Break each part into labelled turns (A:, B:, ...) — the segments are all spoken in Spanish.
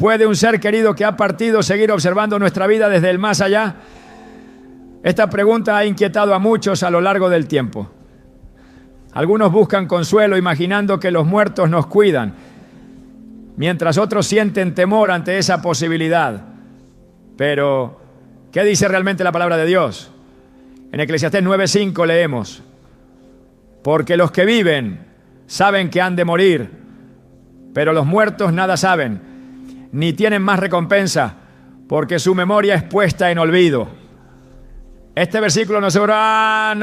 A: ¿Puede un ser querido que ha partido seguir observando nuestra vida desde el más allá? Esta pregunta ha inquietado a muchos a lo largo del tiempo. Algunos buscan consuelo imaginando que los muertos nos cuidan, mientras otros sienten temor ante esa posibilidad. Pero, ¿qué dice realmente la palabra de Dios? En Eclesiastés 9:5 leemos: porque los que viven saben que han de morir, pero los muertos nada saben, ni tienen más recompensa, porque su memoria es puesta en olvido. Este versículo nos revela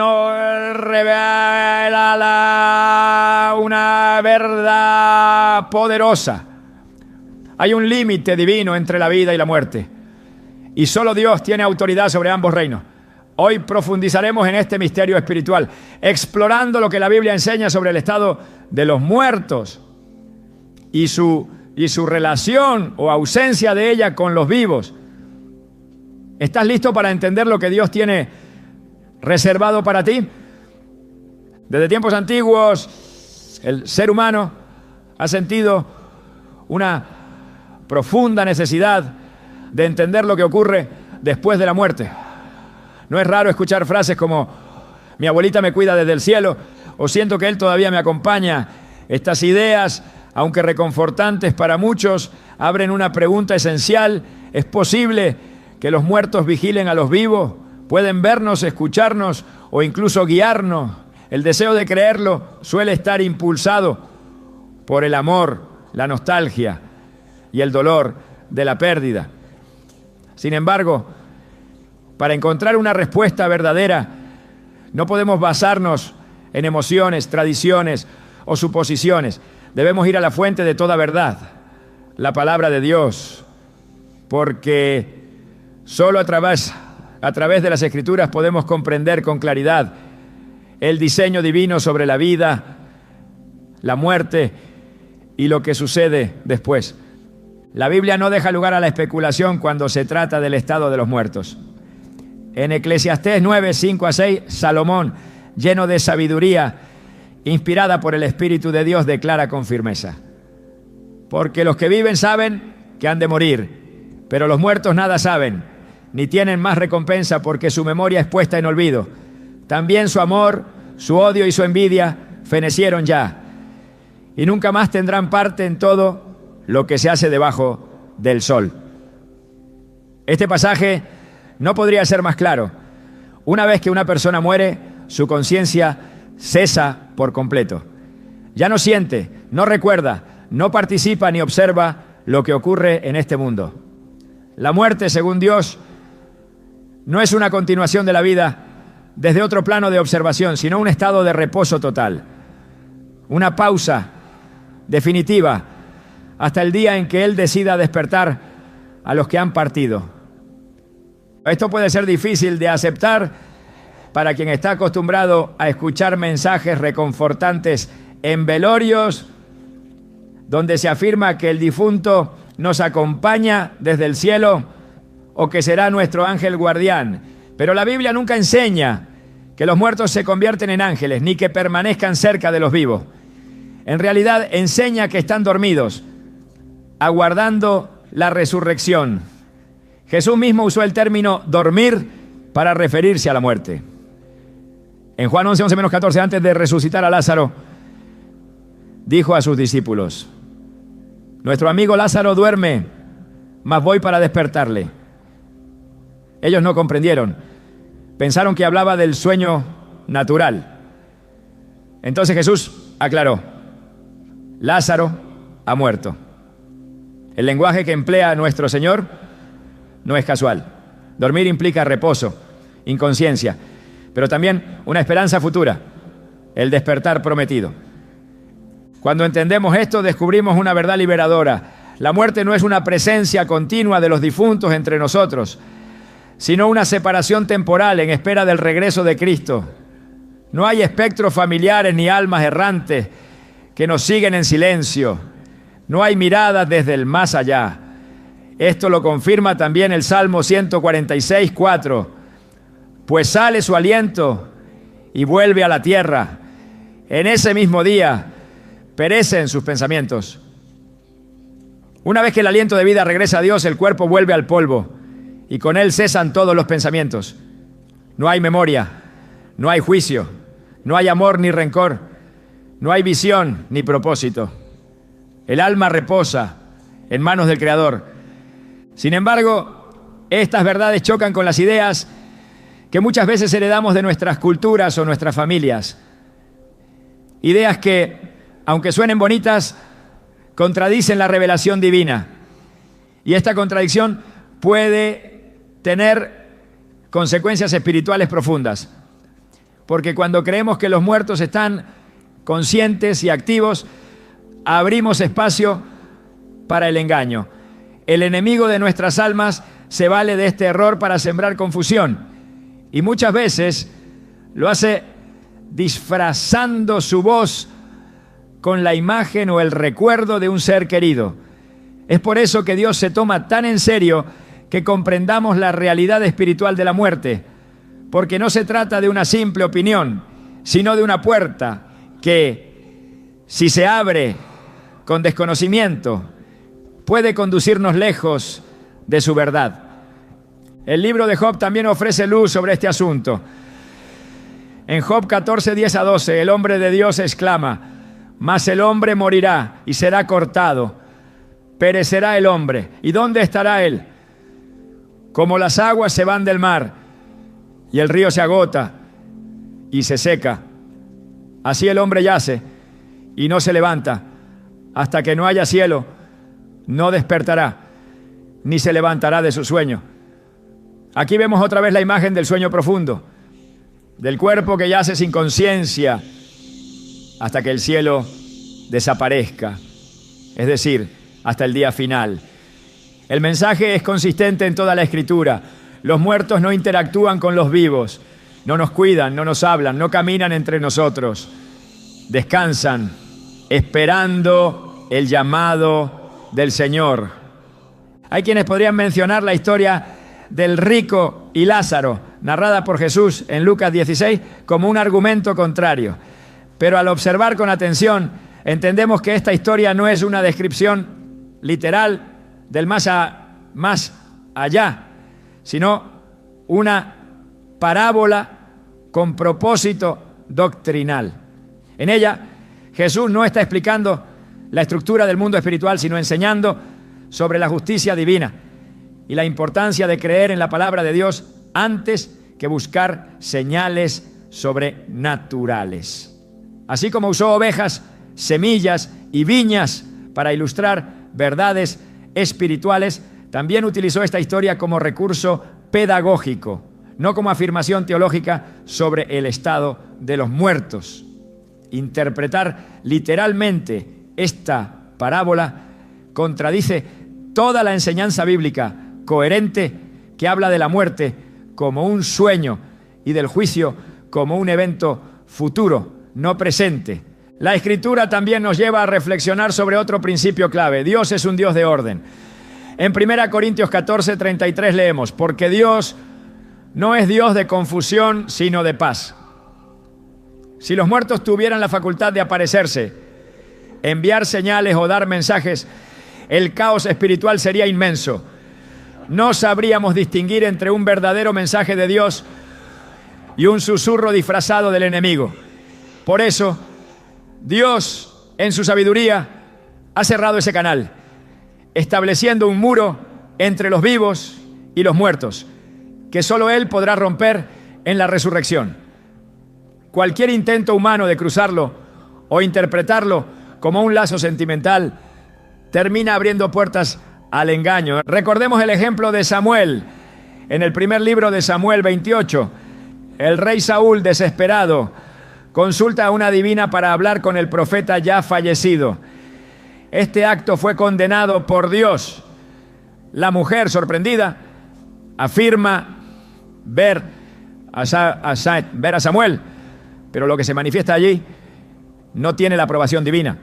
A: una verdad poderosa. Hay un límite divino entre la vida y la muerte, y solo Dios tiene autoridad sobre ambos reinos. Hoy profundizaremos en este misterio espiritual, explorando lo que la Biblia enseña sobre el estado de los muertos y su relación o ausencia de ella con los vivos. ¿Estás listo para entender lo que Dios tiene reservado para ti? Desde tiempos antiguos, el ser humano ha sentido una profunda necesidad de entender lo que ocurre después de la muerte. No es raro escuchar frases como: mi abuelita me cuida desde el cielo, o siento que Él todavía me acompaña. Estas ideas, aunque reconfortantes para muchos, abren una pregunta esencial. ¿Es posible que los muertos vigilen a los vivos? ¿Pueden vernos, escucharnos o incluso guiarnos? El deseo de creerlo suele estar impulsado por el amor, la nostalgia y el dolor de la pérdida. Sin embargo, para encontrar una respuesta verdadera, no podemos basarnos en emociones, tradiciones o suposiciones. Debemos ir a la fuente de toda verdad, la palabra de Dios, porque solo a través de las Escrituras podemos comprender con claridad el diseño divino sobre la vida, la muerte y lo que sucede después. La Biblia no deja lugar a la especulación cuando se trata del estado de los muertos. En Eclesiastés 9:5-6, Salomón, lleno de sabiduría, inspirada por el Espíritu de Dios, declara con firmeza: porque los que viven saben que han de morir, pero los muertos nada saben, ni tienen más recompensa, porque su memoria es puesta en olvido. También su amor, su odio y su envidia fenecieron ya, y nunca más tendrán parte en todo lo que se hace debajo del sol. Este pasaje no podría ser más claro. Una vez que una persona muere, su conciencia cesa por completo. Ya no siente, no recuerda, no participa ni observa lo que ocurre en este mundo. La muerte, según Dios, no es una continuación de la vida desde otro plano de observación, sino un estado de reposo total, una pausa definitiva hasta el día en que Él decida despertar a los que han partido. Esto puede ser difícil de aceptar para quien está acostumbrado a escuchar mensajes reconfortantes en velorios, donde se afirma que el difunto nos acompaña desde el cielo o que será nuestro ángel guardián. Pero la Biblia nunca enseña que los muertos se convierten en ángeles, ni que permanezcan cerca de los vivos. En realidad enseña que están dormidos, aguardando la resurrección. Jesús mismo usó el término dormir para referirse a la muerte. En Juan 11:11-14, antes de resucitar a Lázaro, dijo a sus discípulos: nuestro amigo Lázaro duerme, mas voy para despertarle. Ellos no comprendieron, pensaron que hablaba del sueño natural. Entonces Jesús aclaró: Lázaro ha muerto. El lenguaje que emplea nuestro Señor no es casual. Dormir implica reposo, inconsciencia, pero también una esperanza futura, el despertar prometido. Cuando entendemos esto, descubrimos una verdad liberadora. La muerte no es una presencia continua de los difuntos entre nosotros, sino una separación temporal en espera del regreso de Cristo. No hay espectros familiares ni almas errantes que nos siguen en silencio. No hay miradas desde el más allá. Esto lo confirma también el Salmo 146:4. Pues sale su aliento y vuelve a la tierra. En ese mismo día perecen sus pensamientos. Una vez que el aliento de vida regresa a Dios, el cuerpo vuelve al polvo y con él cesan todos los pensamientos. No hay memoria, no hay juicio, no hay amor ni rencor, no hay visión ni propósito. El alma reposa en manos del Creador. Sin embargo, estas verdades chocan con las ideas que muchas veces heredamos de nuestras culturas o nuestras familias. Ideas que, aunque suenen bonitas, contradicen la revelación divina. Y esta contradicción puede tener consecuencias espirituales profundas. Porque cuando creemos que los muertos están conscientes y activos, abrimos espacio para el engaño. El enemigo de nuestras almas se vale de este error para sembrar confusión. Y muchas veces lo hace disfrazando su voz con la imagen o el recuerdo de un ser querido. Es por eso que Dios se toma tan en serio que comprendamos la realidad espiritual de la muerte, porque no se trata de una simple opinión, sino de una puerta que, si se abre con desconocimiento, puede conducirnos lejos de su verdad. El libro de Job también ofrece luz sobre este asunto. En Job 14, 10-12, el hombre de Dios exclama: mas el hombre morirá y será cortado, perecerá el hombre. ¿Y dónde estará él? Como las aguas se van del mar y el río se agota y se seca, así el hombre yace y no se levanta. Hasta que no haya cielo, no despertará, ni se levantará de su sueño. Aquí vemos otra vez la imagen del sueño profundo, del cuerpo que yace sin conciencia hasta que el cielo desaparezca, es decir, hasta el día final. El mensaje es consistente en toda la Escritura. Los muertos no interactúan con los vivos, no nos cuidan, no nos hablan, no caminan entre nosotros. Descansan, esperando el llamado del Señor. Hay quienes podrían mencionar la historia del rico y Lázaro, narrada por Jesús en Lucas 16, como un argumento contrario. Pero al observar con atención, entendemos que esta historia no es una descripción literal del más allá, sino una parábola con propósito doctrinal. En ella, Jesús no está explicando la estructura del mundo espiritual, sino enseñando sobre la justicia divina y la importancia de creer en la palabra de Dios antes que buscar señales sobrenaturales. Así como usó ovejas, semillas y viñas para ilustrar verdades espirituales, también utilizó esta historia como recurso pedagógico, no como afirmación teológica sobre el estado de los muertos. Interpretar literalmente esta parábola contradice toda la enseñanza bíblica coherente que habla de la muerte como un sueño y del juicio como un evento futuro, no presente. La Escritura también nos lleva a reflexionar sobre otro principio clave. Dios es un Dios de orden. En 1 Corintios 14, 33 leemos: porque Dios no es Dios de confusión, sino de paz. Si los muertos tuvieran la facultad de aparecerse, enviar señales o dar mensajes, el caos espiritual sería inmenso. No sabríamos distinguir entre un verdadero mensaje de Dios y un susurro disfrazado del enemigo. Por eso, Dios, en su sabiduría, ha cerrado ese canal, estableciendo un muro entre los vivos y los muertos, que solo Él podrá romper en la resurrección. Cualquier intento humano de cruzarlo o interpretarlo como un lazo sentimental termina abriendo puertas al engaño. Recordemos el ejemplo de Samuel. En el primer libro de Samuel 28, el rey Saúl, desesperado, consulta a una divina para hablar con el profeta ya fallecido. Este acto fue condenado por Dios. La mujer, sorprendida, afirma ver a Samuel, pero lo que se manifiesta allí no tiene la aprobación divina.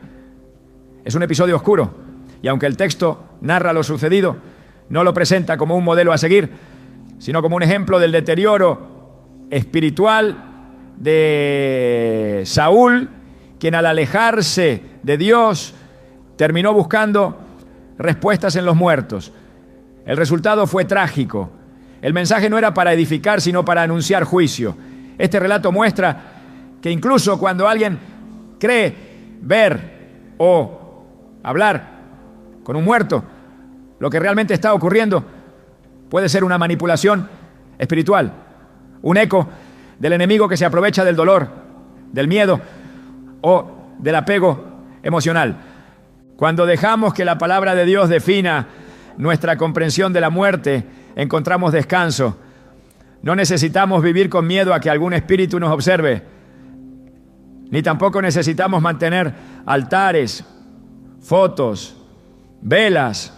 A: Es un episodio oscuro, y aunque el texto narra lo sucedido, no lo presenta como un modelo a seguir, sino como un ejemplo del deterioro espiritual de Saúl, quien al alejarse de Dios terminó buscando respuestas en los muertos. El resultado fue trágico. El mensaje no era para edificar, sino para anunciar juicio. Este relato muestra que incluso cuando alguien cree ver o hablar con un muerto, lo que realmente está ocurriendo puede ser una manipulación espiritual, un eco del enemigo que se aprovecha del dolor, del miedo o del apego emocional. Cuando dejamos que la palabra de Dios defina nuestra comprensión de la muerte, encontramos descanso. No necesitamos vivir con miedo a que algún espíritu nos observe, ni tampoco necesitamos mantener altares, fotos, velas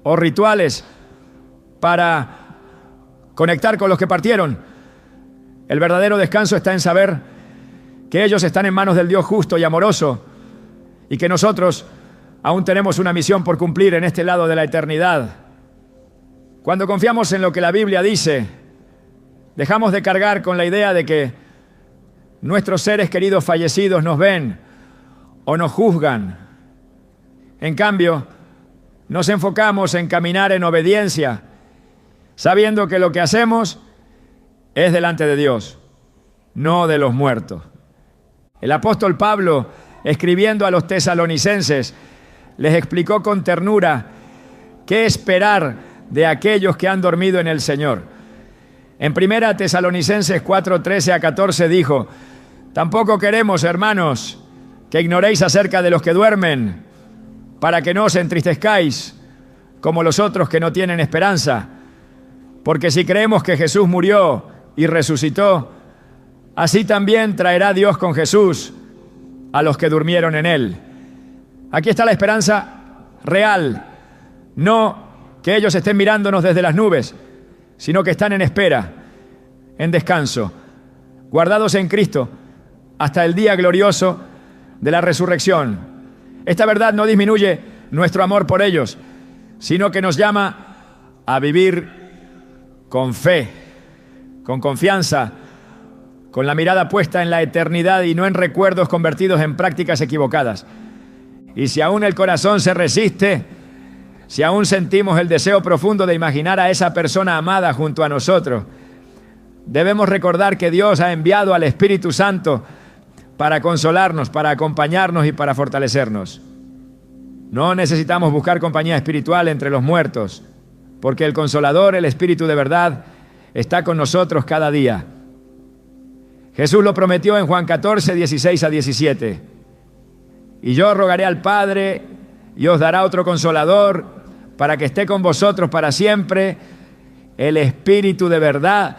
A: o rituales para conectar con los que partieron. El verdadero descanso está en saber que ellos están en manos del Dios justo y amoroso y que nosotros aún tenemos una misión por cumplir en este lado de la eternidad. Cuando confiamos en lo que la Biblia dice, dejamos de cargar con la idea de que nuestros seres queridos fallecidos nos ven o nos juzgan. En cambio, nos enfocamos en caminar en obediencia, sabiendo que lo que hacemos es delante de Dios, no de los muertos. El apóstol Pablo, escribiendo a los tesalonicenses, les explicó con ternura qué esperar de aquellos que han dormido en el Señor. En 1 Tesalonicenses 4:13 a 14 dijo: tampoco queremos, hermanos, que ignoréis acerca de los que duermen, para que no os entristezcáis como los otros que no tienen esperanza. Porque si creemos que Jesús murió y resucitó, así también traerá Dios con Jesús a los que durmieron en Él. Aquí está la esperanza real, no que ellos estén mirándonos desde las nubes, sino que están en espera, en descanso, guardados en Cristo hasta el día glorioso de la resurrección. Esta verdad no disminuye nuestro amor por ellos, sino que nos llama a vivir con fe, con confianza, con la mirada puesta en la eternidad y no en recuerdos convertidos en prácticas equivocadas. Y si aún el corazón se resiste, si aún sentimos el deseo profundo de imaginar a esa persona amada junto a nosotros, debemos recordar que Dios ha enviado al Espíritu Santo para consolarnos, para acompañarnos y para fortalecernos. No necesitamos buscar compañía espiritual entre los muertos, porque el Consolador, el Espíritu de verdad, está con nosotros cada día. Jesús lo prometió en Juan 14, 16 a 17. Y yo rogaré al Padre y os dará otro Consolador para que esté con vosotros para siempre, el Espíritu de verdad.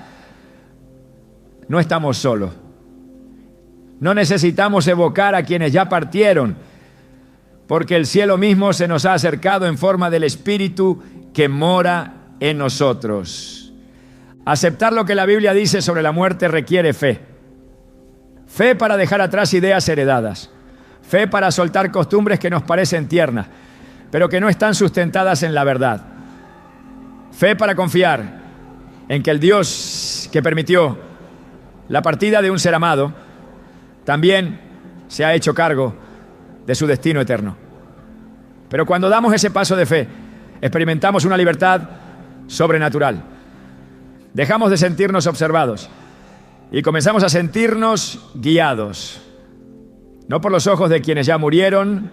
A: No estamos solos. No necesitamos evocar a quienes ya partieron, porque el cielo mismo se nos ha acercado en forma del Espíritu que mora en nosotros. Aceptar lo que la Biblia dice sobre la muerte requiere fe. Fe para dejar atrás ideas heredadas. Fe para soltar costumbres que nos parecen tiernas, pero que no están sustentadas en la verdad. Fe para confiar en que el Dios que permitió la partida de un ser amado también se ha hecho cargo de su destino eterno. Pero cuando damos ese paso de fe, experimentamos una libertad sobrenatural. Dejamos de sentirnos observados y comenzamos a sentirnos guiados, no por los ojos de quienes ya murieron,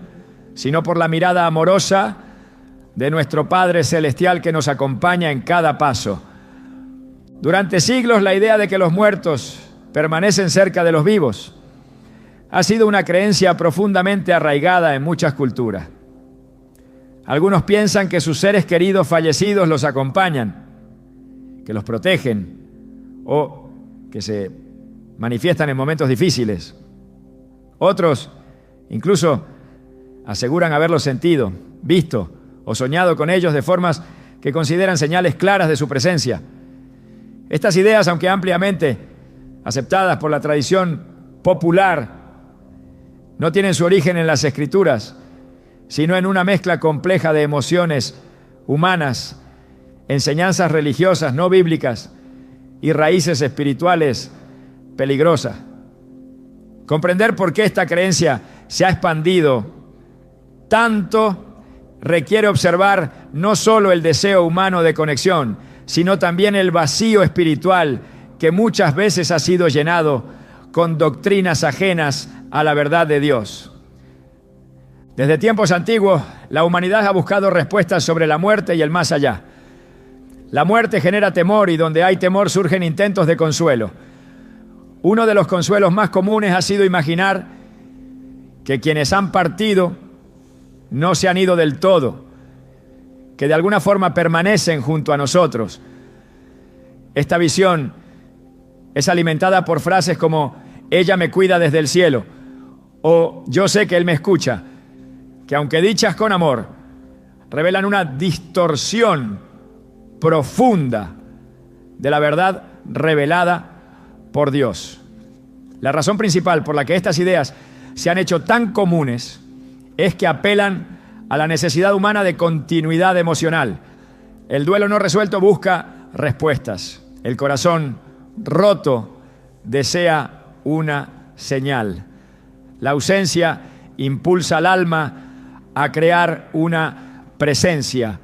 A: sino por la mirada amorosa de nuestro Padre Celestial que nos acompaña en cada paso. Durante siglos, la idea de que los muertos permanecen cerca de los vivos ha sido una creencia profundamente arraigada en muchas culturas. Algunos piensan que sus seres queridos fallecidos los acompañan, que los protegen o que se manifiestan en momentos difíciles. Otros incluso aseguran haberlos sentido, visto o soñado con ellos de formas que consideran señales claras de su presencia. Estas ideas, aunque ampliamente aceptadas por la tradición popular, no tienen su origen en las Escrituras, sino en una mezcla compleja de emociones humanas, enseñanzas religiosas no bíblicas y raíces espirituales peligrosas. Comprender por qué esta creencia se ha expandido tanto requiere observar no solo el deseo humano de conexión, sino también el vacío espiritual que muchas veces ha sido llenado con doctrinas ajenas a la verdad de Dios. Desde tiempos antiguos, la humanidad ha buscado respuestas sobre la muerte y el más allá. La muerte genera temor y donde hay temor surgen intentos de consuelo. Uno de los consuelos más comunes ha sido imaginar que quienes han partido no se han ido del todo, que de alguna forma permanecen junto a nosotros. Esta visión es alimentada por frases como «ella me cuida desde el cielo» o «yo sé que él me escucha», que aunque dichas con amor, revelan una distorsión profunda de la verdad revelada por Dios. La razón principal por la que estas ideas se han hecho tan comunes es que apelan a la necesidad humana de continuidad emocional. El duelo no resuelto busca respuestas. El corazón roto desea una señal. La ausencia impulsa al alma a crear una presencia,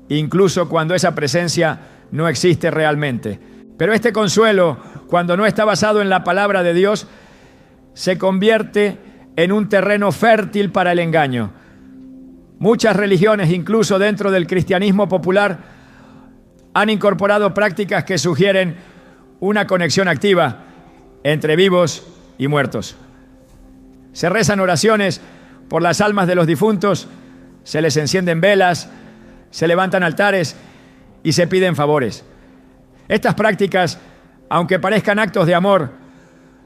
A: incluso cuando esa presencia no existe realmente. Pero este consuelo, cuando no está basado en la palabra de Dios, se convierte en un terreno fértil para el engaño. Muchas religiones, incluso dentro del cristianismo popular, han incorporado prácticas que sugieren una conexión activa entre vivos y muertos. Se rezan oraciones por las almas de los difuntos, se les encienden velas, se levantan altares y se piden favores. Estas prácticas, aunque parezcan actos de amor,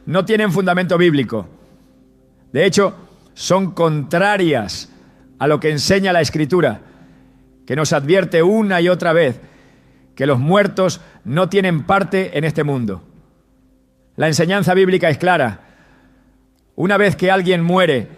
A: no tienen fundamento bíblico. De hecho, son contrarias a lo que enseña la Escritura, que nos advierte una y otra vez que los muertos no tienen parte en este mundo. La enseñanza bíblica es clara. Una vez que alguien muere,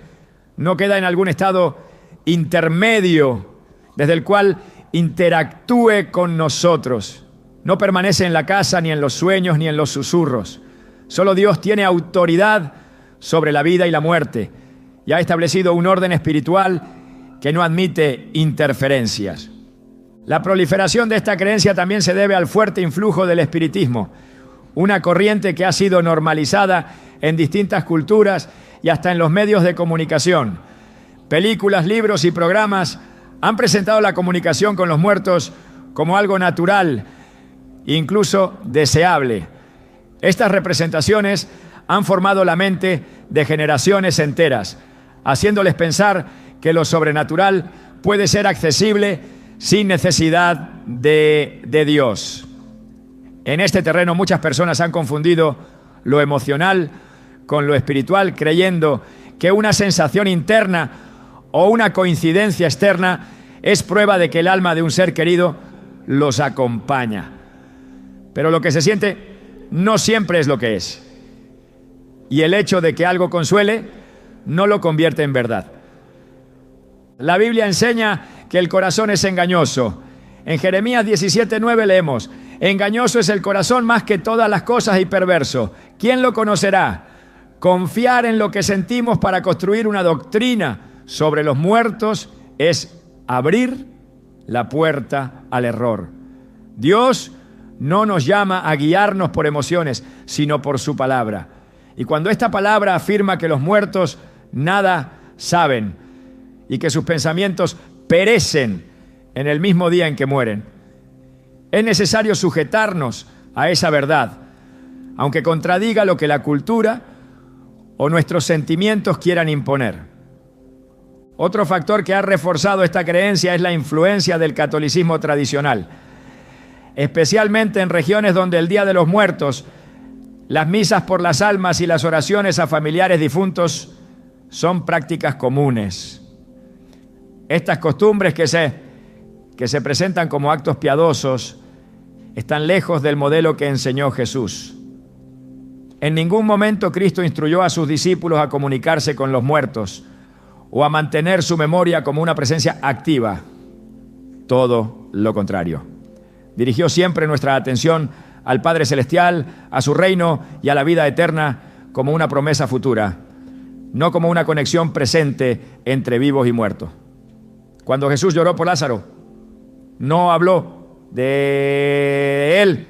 A: no queda en algún estado intermedio desde el cual interactúe con nosotros. No permanece en la casa, ni en los sueños, ni en los susurros. Solo Dios tiene autoridad sobre la vida y la muerte y ha establecido un orden espiritual que no admite interferencias. La proliferación de esta creencia también se debe al fuerte influjo del espiritismo, una corriente que ha sido normalizada en distintas culturas y hasta en los medios de comunicación. Películas, libros y programas han presentado la comunicación con los muertos como algo natural, incluso deseable. Estas representaciones han formado la mente de generaciones enteras, haciéndoles pensar que lo sobrenatural puede ser accesible sin necesidad de Dios. En este terreno muchas personas han confundido lo emocional con lo espiritual, creyendo que una sensación interna o una coincidencia externa es prueba de que el alma de un ser querido los acompaña. Pero lo que se siente no siempre es lo que es. Y el hecho de que algo consuele no lo convierte en verdad. La Biblia enseña que el corazón es engañoso. En Jeremías 17:9 leemos: engañoso es el corazón más que todas las cosas y perverso. ¿Quién lo conocerá? Confiar en lo que sentimos para construir una doctrina sobre los muertos es abrir la puerta al error. Dios no nos llama a guiarnos por emociones, sino por su palabra. Y cuando esta palabra afirma que los muertos nada saben y que sus pensamientos perecen en el mismo día en que mueren, es necesario sujetarnos a esa verdad, aunque contradiga lo que la cultura o nuestros sentimientos quieran imponer. Otro factor que ha reforzado esta creencia es la influencia del catolicismo tradicional, especialmente en regiones donde el Día de los Muertos, las misas por las almas y las oraciones a familiares difuntos son prácticas comunes. Estas costumbres que se presentan como actos piadosos están lejos del modelo que enseñó Jesús. En ningún momento Cristo instruyó a sus discípulos a comunicarse con los muertos o a mantener su memoria como una presencia activa. Todo lo contrario. Dirigió siempre nuestra atención al Padre Celestial, a su reino y a la vida eterna como una promesa futura, no como una conexión presente entre vivos y muertos. Cuando Jesús lloró por Lázaro, no habló de él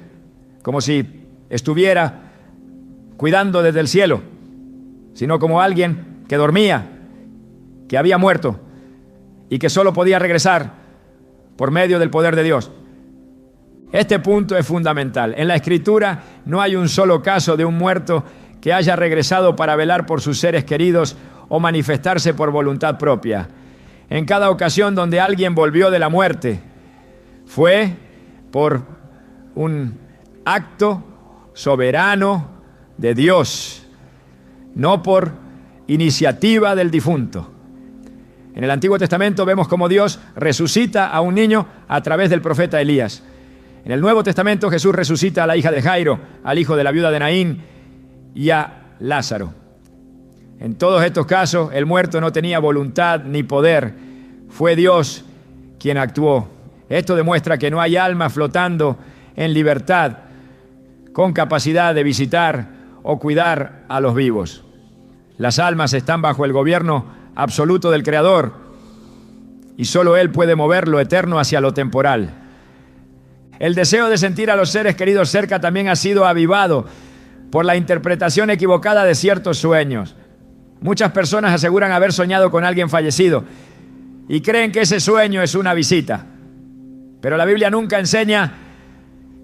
A: como si estuviera cuidando desde el cielo, sino como alguien que dormía, que había muerto y que solo podía regresar por medio del poder de Dios. Este punto es fundamental. En la Escritura no hay un solo caso de un muerto que haya regresado para velar por sus seres queridos o manifestarse por voluntad propia. En cada ocasión donde alguien volvió de la muerte, fue por un acto soberano de Dios, no por iniciativa del difunto. En el Antiguo Testamento vemos cómo Dios resucita a un niño a través del profeta Elías. En el Nuevo Testamento Jesús resucita a la hija de Jairo, al hijo de la viuda de Naín y a Lázaro. En todos estos casos el muerto no tenía voluntad ni poder, fue Dios quien actuó. Esto demuestra que no hay alma flotando en libertad con capacidad de visitar o cuidar a los vivos. Las almas están bajo el gobierno absoluto del Creador y solo Él puede mover lo eterno hacia lo temporal. El deseo de sentir a los seres queridos cerca también ha sido avivado por la interpretación equivocada de ciertos sueños. Muchas personas aseguran haber soñado con alguien fallecido y creen que ese sueño es una visita. Pero la Biblia nunca enseña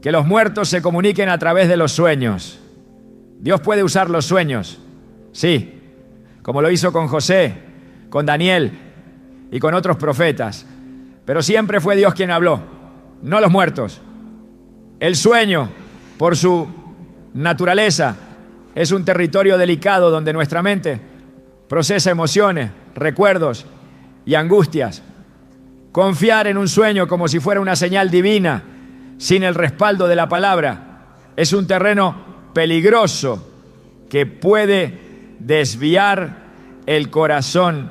A: que los muertos se comuniquen a través de los sueños. Dios puede usar los sueños, sí, como lo hizo con José, con Daniel y con otros profetas. Pero siempre fue Dios quien habló, no los muertos. El sueño, por su naturaleza, es un territorio delicado donde nuestra mente procesa emociones, recuerdos y angustias. Confiar en un sueño como si fuera una señal divina, sin el respaldo de la palabra, es un terreno peligroso que puede desviar el corazón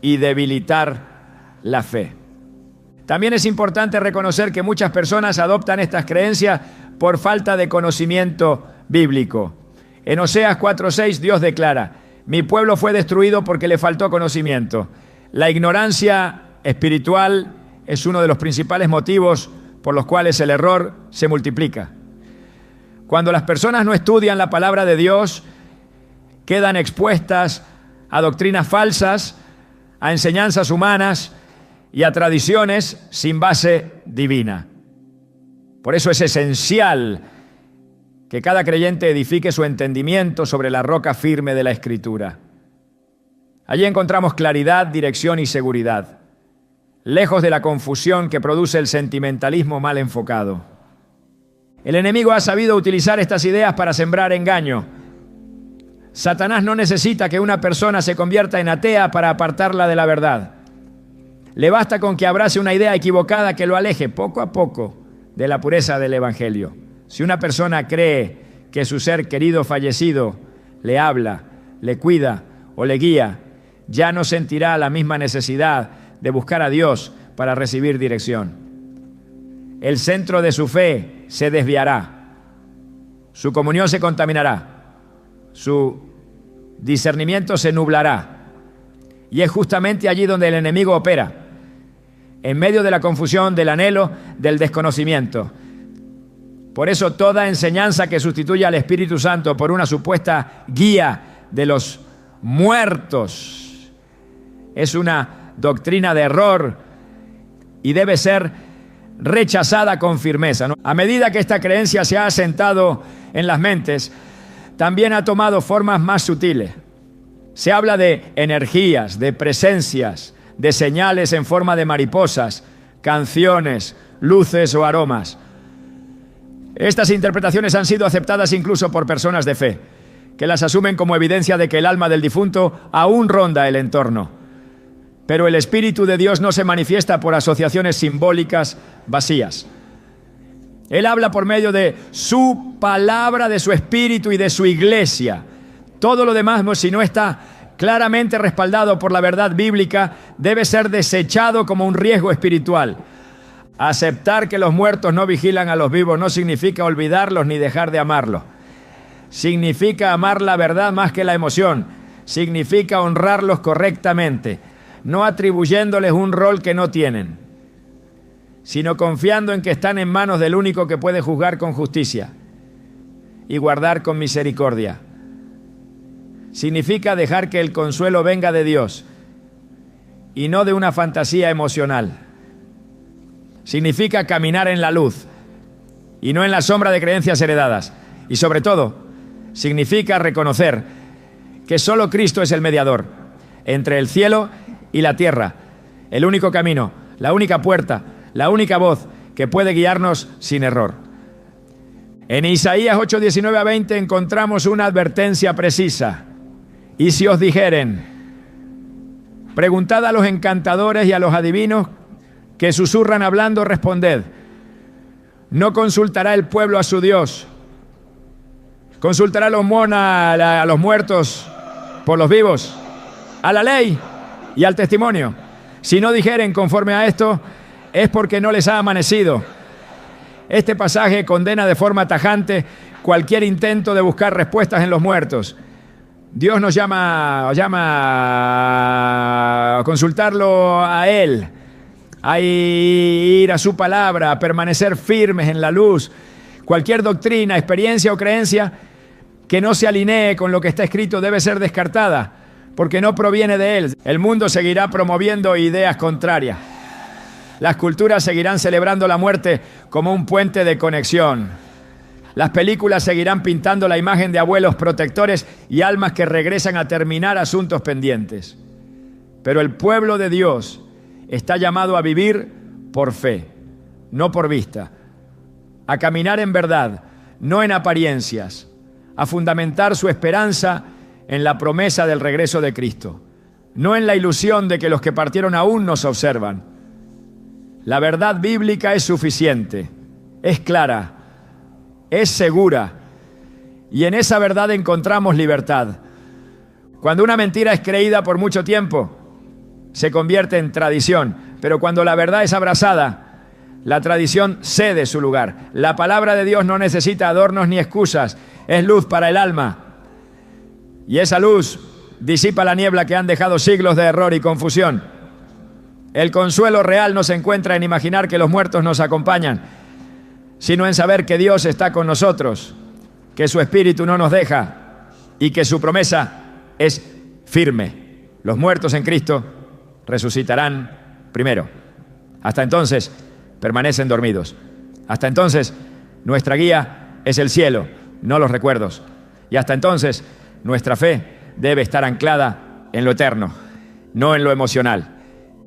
A: y debilitar la fe. También es importante reconocer que muchas personas adoptan estas creencias por falta de conocimiento bíblico. En Oseas 4:6 Dios declara: mi pueblo fue destruido porque le faltó conocimiento. La ignorancia espiritual es uno de los principales motivos por los cuales el error se multiplica. Cuando las personas no estudian la palabra de Dios, quedan expuestas a doctrinas falsas, a enseñanzas humanas y a tradiciones sin base divina. Por eso es esencial que cada creyente edifique su entendimiento sobre la roca firme de la Escritura. Allí encontramos claridad, dirección y seguridad, lejos de la confusión que produce el sentimentalismo mal enfocado. El enemigo ha sabido utilizar estas ideas para sembrar engaño. Satanás no necesita que una persona se convierta en atea para apartarla de la verdad. Le basta con que abrace una idea equivocada que lo aleje poco a poco de la pureza del Evangelio. Si una persona cree que su ser querido fallecido le habla, le cuida o le guía, ya no sentirá la misma necesidad de buscar a Dios para recibir dirección. El centro de su fe se desviará, su comunión se contaminará, su discernimiento se nublará. Y es justamente allí donde el enemigo opera, en medio de la confusión, del anhelo, del desconocimiento. Por eso toda enseñanza que sustituya al Espíritu Santo por una supuesta guía de los muertos es una doctrina de error y debe ser rechazada con firmeza, ¿no? A medida que esta creencia se ha asentado en las mentes, también ha tomado formas más sutiles. Se habla de energías, de presencias, de señales en forma de mariposas, canciones, luces o aromas. Estas interpretaciones han sido aceptadas incluso por personas de fe, que las asumen como evidencia de que el alma del difunto aún ronda el entorno. Pero el Espíritu de Dios no se manifiesta por asociaciones simbólicas vacías. Él habla por medio de su palabra, de su Espíritu y de su iglesia. Todo lo demás, si no está claramente respaldado por la verdad bíblica, debe ser desechado como un riesgo espiritual. Aceptar que los muertos no vigilan a los vivos no significa olvidarlos ni dejar de amarlos. Significa amar la verdad más que la emoción. Significa honrarlos correctamente. no atribuyéndoles un rol que no tienen, sino confiando en que están en manos del único que puede juzgar con justicia y guardar con misericordia. Significa dejar que el consuelo venga de Dios y no de una fantasía emocional. Significa caminar en la luz y no en la sombra de creencias heredadas. Y sobre todo, significa reconocer que solo Cristo es el mediador entre el cielo y la tierra, el único camino, la única puerta, la única voz que puede guiarnos sin error. En Isaías 8, 19 a 20 encontramos una advertencia precisa. Y si os dijeren, preguntad a los encantadores y a los adivinos que susurran hablando, responded, ¿no consultará el pueblo a su Dios? ¿Consultará a los muertos por los vivos? ¿A la ley y al testimonio? Si no dijeren conforme a esto, es porque no les ha amanecido. Este pasaje condena de forma tajante cualquier intento de buscar respuestas en los muertos. Dios nos llama a consultarlo a Él, a ir a su palabra, a permanecer firmes en la luz. Cualquier doctrina, experiencia o creencia que no se alinee con lo que está escrito debe ser descartada, porque no proviene de Él. El mundo seguirá promoviendo ideas contrarias. Las culturas seguirán celebrando la muerte como un puente de conexión. Las películas seguirán pintando la imagen de abuelos protectores y almas que regresan a terminar asuntos pendientes. Pero el pueblo de Dios está llamado a vivir por fe, no por vista, a caminar en verdad, no en apariencias, a fundamentar su esperanza en la promesa del regreso de Cristo, no en la ilusión de que los que partieron aún nos observan. La verdad bíblica es suficiente, es clara, es segura, y en esa verdad encontramos libertad. Cuando una mentira es creída por mucho tiempo, se convierte en tradición, pero cuando la verdad es abrazada, la tradición cede su lugar. La palabra de Dios no necesita adornos ni excusas, es luz para el alma, y esa luz disipa la niebla que han dejado siglos de error y confusión. El consuelo real no se encuentra en imaginar que los muertos nos acompañan, sino en saber que Dios está con nosotros, que su Espíritu no nos deja y que su promesa es firme. Los muertos en Cristo resucitarán primero. Hasta entonces permanecen dormidos. Hasta entonces nuestra guía es el cielo, no los recuerdos. Y hasta entonces nuestra fe debe estar anclada en lo eterno, no en lo emocional.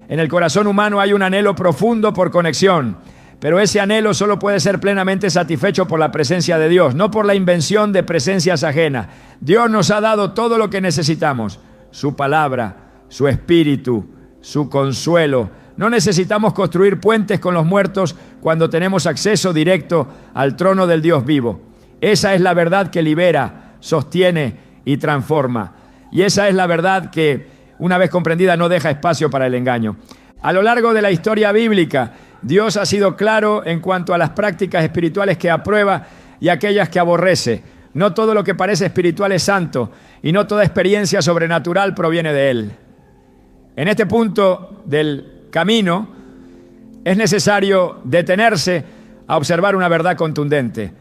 A: En el corazón humano hay un anhelo profundo por conexión, pero ese anhelo solo puede ser plenamente satisfecho por la presencia de Dios, no por la invención de presencias ajenas. Dios nos ha dado todo lo que necesitamos, su palabra, su espíritu, su consuelo. No necesitamos construir puentes con los muertos cuando tenemos acceso directo al trono del Dios vivo. Esa es la verdad que libera, sostiene y transforma. Y esa es la verdad que, una vez comprendida, no deja espacio para el engaño. A lo largo de la historia bíblica, Dios ha sido claro en cuanto a las prácticas espirituales que aprueba y aquellas que aborrece. No todo lo que parece espiritual es santo y no toda experiencia sobrenatural proviene de Él. En este punto del camino es necesario detenerse a observar una verdad contundente.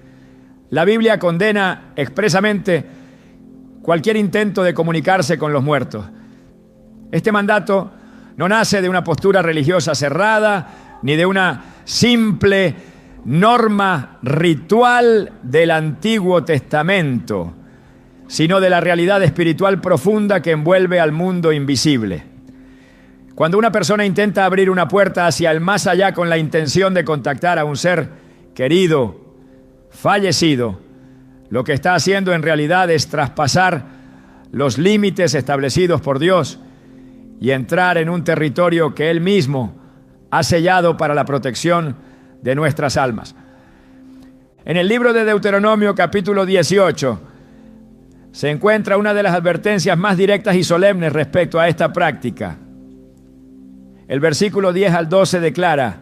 A: La Biblia condena expresamente cualquier intento de comunicarse con los muertos. Este mandato no nace de una postura religiosa cerrada, ni de una simple norma ritual del Antiguo Testamento, sino de la realidad espiritual profunda que envuelve al mundo invisible. Cuando una persona intenta abrir una puerta hacia el más allá con la intención de contactar a un ser querido, fallecido, lo que está haciendo en realidad es traspasar los límites establecidos por Dios y entrar en un territorio que Él mismo ha sellado para la protección de nuestras almas. En el libro de Deuteronomio, capítulo 18, se encuentra una de las advertencias más directas y solemnes respecto a esta práctica. El versículo 10 al 12 declara: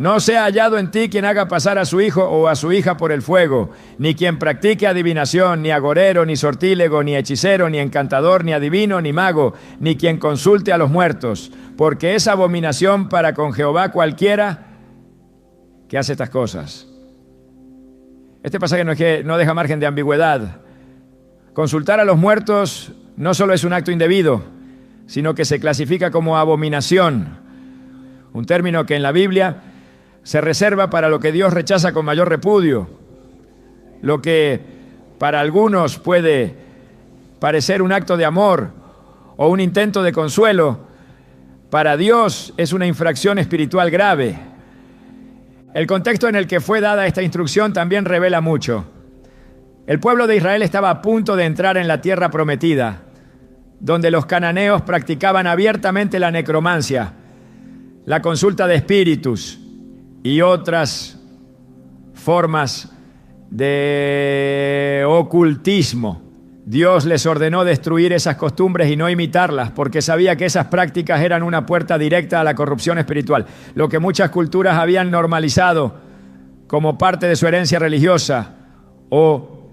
A: No sea hallado en ti quien haga pasar a su hijo o a su hija por el fuego, ni quien practique adivinación, ni agorero, ni sortílego, ni hechicero, ni encantador, ni adivino, ni mago, ni quien consulte a los muertos, porque es abominación para con Jehová cualquiera que hace estas cosas. Este pasaje no deja margen de ambigüedad. Consultar a los muertos no solo es un acto indebido, sino que se clasifica como abominación, un término que en la Biblia se reserva para lo que Dios rechaza con mayor repudio. Lo que para algunos puede parecer un acto de amor o un intento de consuelo, para Dios es una infracción espiritual grave. El contexto en el que fue dada esta instrucción también revela mucho. El pueblo de Israel estaba a punto de entrar en la tierra prometida, donde los cananeos practicaban abiertamente la necromancia, la consulta de espíritus y otras formas de ocultismo. Dios les ordenó destruir esas costumbres y no imitarlas, porque sabía que esas prácticas eran una puerta directa a la corrupción espiritual. Lo que muchas culturas habían normalizado como parte de su herencia religiosa o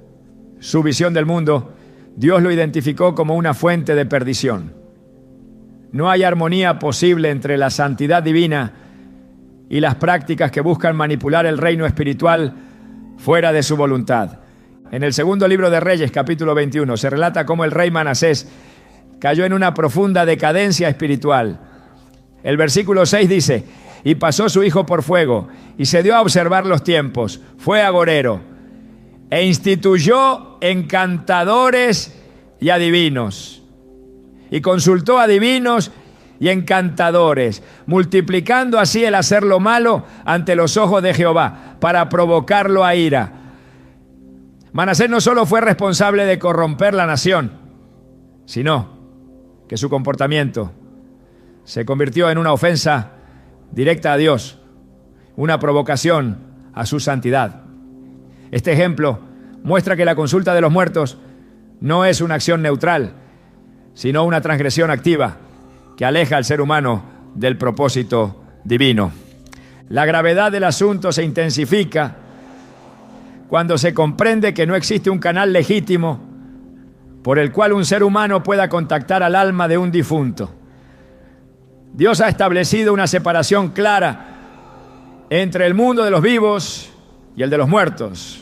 A: su visión del mundo, Dios lo identificó como una fuente de perdición. No hay armonía posible entre la santidad divina y las prácticas que buscan manipular el reino espiritual fuera de su voluntad. En el segundo libro de Reyes, capítulo 21, se relata cómo el rey Manasés cayó en una profunda decadencia espiritual. El versículo 6 dice: y pasó su hijo por fuego, y se dio a observar los tiempos, fue agorero, e instituyó encantadores y adivinos, y consultó adivinos y encantadores, multiplicando así el hacer lo malo ante los ojos de Jehová, para provocarlo a ira. Manasés no solo fue responsable de corromper la nación, sino que su comportamiento se convirtió en una ofensa directa a Dios, una provocación a su santidad. Este ejemplo muestra que la consulta de los muertos no es una acción neutral, sino una transgresión activa que aleja al ser humano del propósito divino. La gravedad del asunto se intensifica cuando se comprende que no existe un canal legítimo por el cual un ser humano pueda contactar al alma de un difunto. Dios ha establecido una separación clara entre el mundo de los vivos y el de los muertos,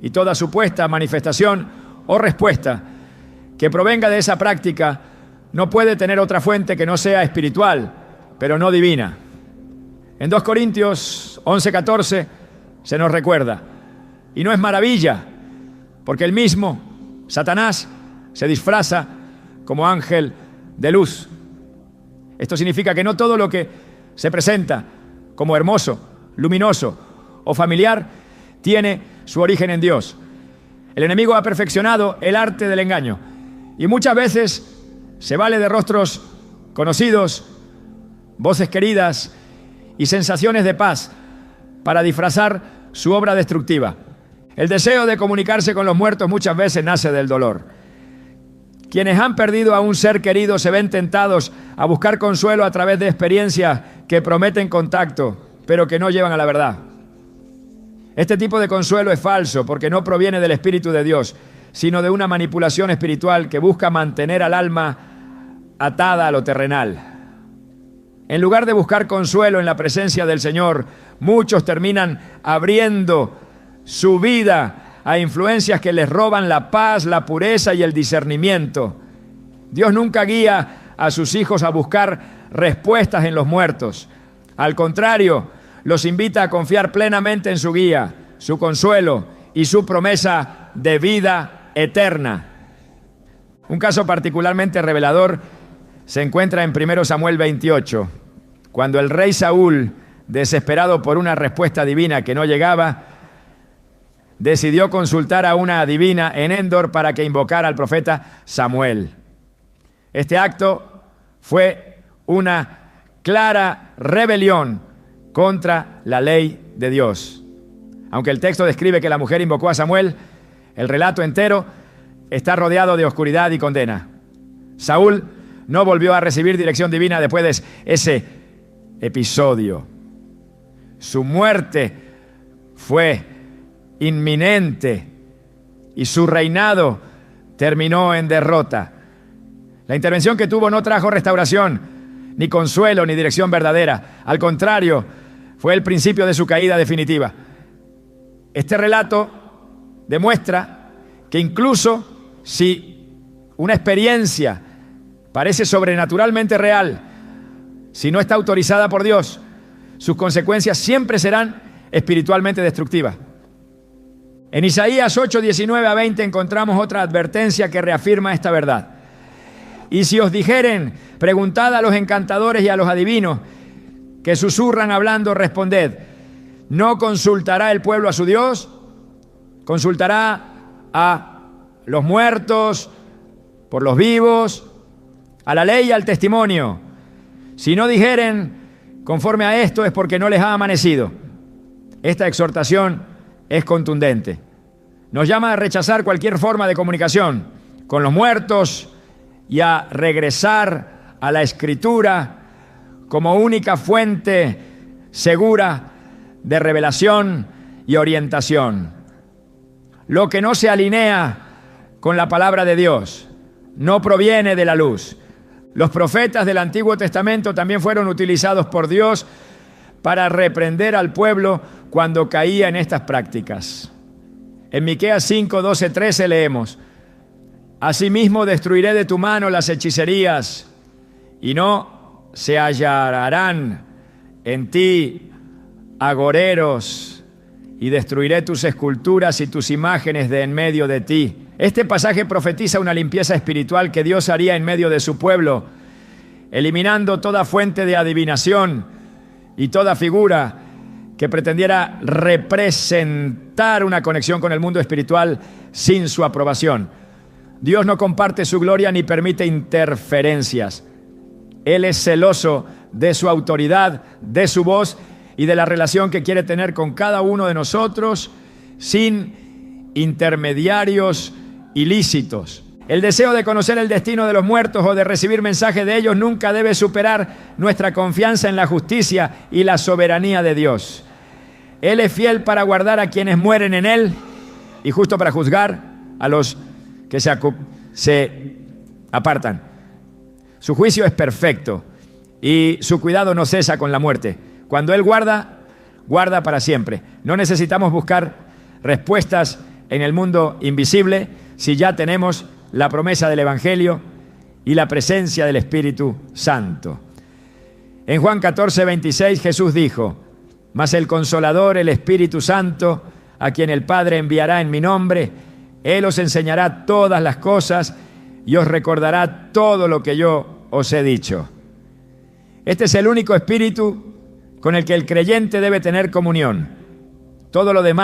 A: y toda supuesta manifestación o respuesta que provenga de esa práctica no puede tener otra fuente que no sea espiritual, pero no divina. En 2 Corintios 11:14 se nos recuerda, y no es maravilla, porque el mismo Satanás se disfraza como ángel de luz. Esto significa que no todo lo que se presenta como hermoso, luminoso o familiar tiene su origen en Dios. El enemigo ha perfeccionado el arte del engaño y muchas veces se vale de rostros conocidos, voces queridas y sensaciones de paz para disfrazar su obra destructiva. El deseo de comunicarse con los muertos muchas veces nace del dolor. Quienes han perdido a un ser querido se ven tentados a buscar consuelo a través de experiencias que prometen contacto, pero que no llevan a la verdad. Este tipo de consuelo es falso porque no proviene del Espíritu de Dios, sino de una manipulación espiritual que busca mantener al alma atada a lo terrenal. En lugar de buscar consuelo en la presencia del Señor, muchos terminan abriendo su vida a influencias que les roban la paz, la pureza y el discernimiento. Dios nunca guía a sus hijos a buscar respuestas en los muertos. Al contrario, los invita a confiar plenamente en su guía, su consuelo y su promesa de vida eterna. Un caso particularmente revelador se encuentra en 1 Samuel 28, cuando el rey Saúl, desesperado por una respuesta divina que no llegaba, decidió consultar a una adivina en Endor para que invocara al profeta Samuel. Este acto fue una clara rebelión contra la ley de Dios. Aunque el texto describe que la mujer invocó a Samuel, el relato entero está rodeado de oscuridad y condena. Saúl no volvió a recibir dirección divina después de ese episodio. Su muerte fue inminente y su reinado terminó en derrota. La intervención que tuvo no trajo restauración, ni consuelo, ni dirección verdadera. Al contrario, fue el principio de su caída definitiva. Este relato demuestra que incluso si una experiencia parece sobrenaturalmente real, si no está autorizada por Dios, sus consecuencias siempre serán espiritualmente destructivas. En Isaías 8, 19 a 20 encontramos otra advertencia que reafirma esta verdad. Y si os dijeren, preguntad a los encantadores y a los adivinos que susurran hablando, responded, ¿no consultará el pueblo a su Dios? ¿Consultará a los muertos por los vivos, a la ley y al testimonio? Si no dijeren conforme a esto es porque no les ha amanecido. Esta exhortación es contundente. Nos llama a rechazar cualquier forma de comunicación con los muertos y a regresar a la Escritura como única fuente segura de revelación y orientación. Lo que no se alinea con la palabra de Dios no proviene de la luz. Los profetas del Antiguo Testamento también fueron utilizados por Dios para reprender al pueblo cuando caía en estas prácticas. En Miqueas 5, 12, 13 leemos: Asimismo destruiré de tu mano las hechicerías, y no se hallarán en ti agoreros, y destruiré tus esculturas y tus imágenes de en medio de ti. Este pasaje profetiza una limpieza espiritual que Dios haría en medio de su pueblo, eliminando toda fuente de adivinación y toda figura que pretendiera representar una conexión con el mundo espiritual sin su aprobación. Dios no comparte su gloria ni permite interferencias. Él es celoso de su autoridad, de su voz y de la relación que quiere tener con cada uno de nosotros sin intermediarios ilícitos. El deseo de conocer el destino de los muertos o de recibir mensajes de ellos nunca debe superar nuestra confianza en la justicia y la soberanía de Dios. Él es fiel para guardar a quienes mueren en Él y justo para juzgar a los que se apartan. Su juicio es perfecto y su cuidado no cesa con la muerte. Cuando Él guarda, guarda para siempre. No necesitamos buscar respuestas en el mundo invisible si ya tenemos la promesa del Evangelio y la presencia del Espíritu Santo. En Juan 14, 26 Jesús dijo: Mas el Consolador, el Espíritu Santo, a quien el Padre enviará en mi nombre, Él os enseñará todas las cosas y os recordará todo lo que yo os he dicho. Este es el único Espíritu con el que el creyente debe tener comunión. Todo lo demás